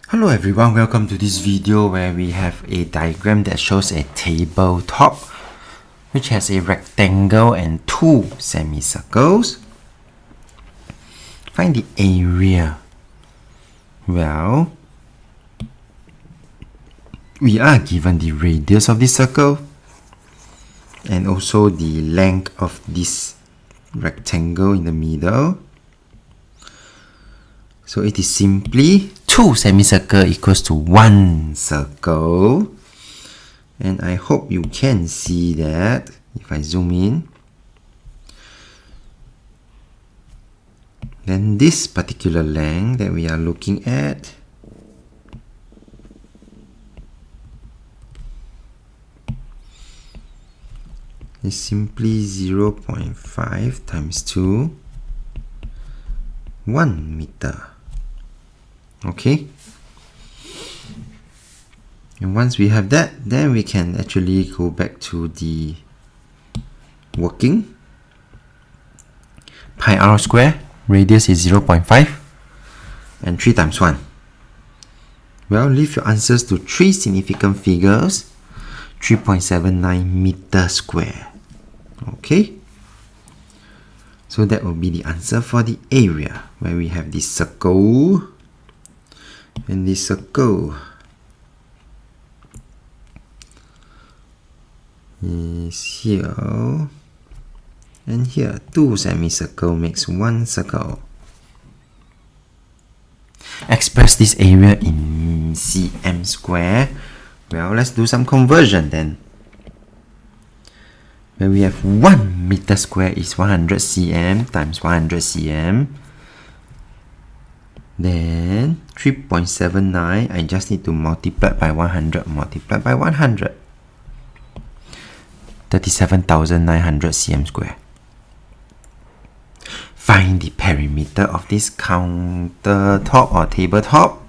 Hello everyone, welcome to this video where we have a diagram that shows a tabletop which has a rectangle and two semicircles. Find the area. Well, we are given the radius of this circle and also the length of this rectangle in the middle. So it is simply 2 semicircle equals to 1 circle. And I hope you can see that if I zoom in. Then this particular length that we are looking at is simply 0.5 times 2, 1 meter. Okay, and once we have that, then we can actually go back to the working. Pi r square, radius is 0.5 and 3 times 1. Well, leave your answers to 3 significant figures. 3.79 meter square. Okay, so that will be the answer for the area where we have this circle. And this circle is here and here. 2 semicircle makes 1 circle. Express this area in cm square. Well, let's do some conversion then. Where we have 1 meter square is 100 cm times 100 cm. Then 3.79, I just need to multiply by 100, multiply by 100. 37,900 cm square. Find the perimeter of this countertop or tabletop.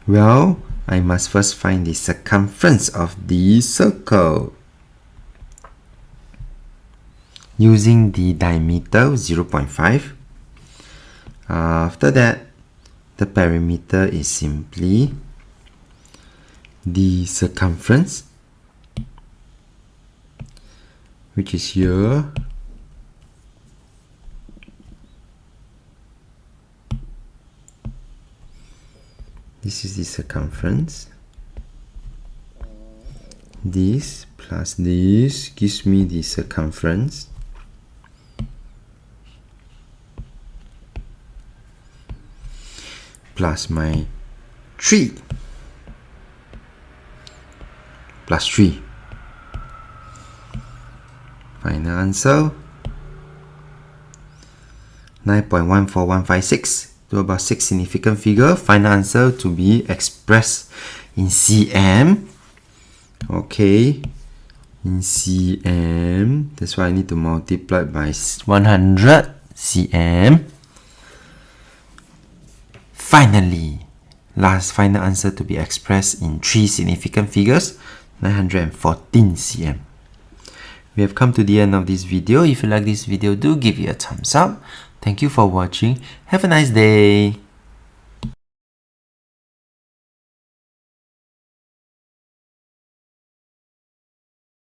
Well, I must first find the circumference of the circle. Using the diameter 0.5. After that, the perimeter is simply the circumference, which is here. This is the circumference. This plus this gives me the circumference. Plus my 3 plus 3. Final answer 9.14156. To about 6 significant figure. Final answer to be expressed in cm. Okay, in cm. That's why I need to multiply by 100 cm. Finally, final answer to be expressed in 3 significant figures, 914 cm. We have come to the end of this video. If you like this video, do give it a thumbs up. Thank you for watching. Have a nice day.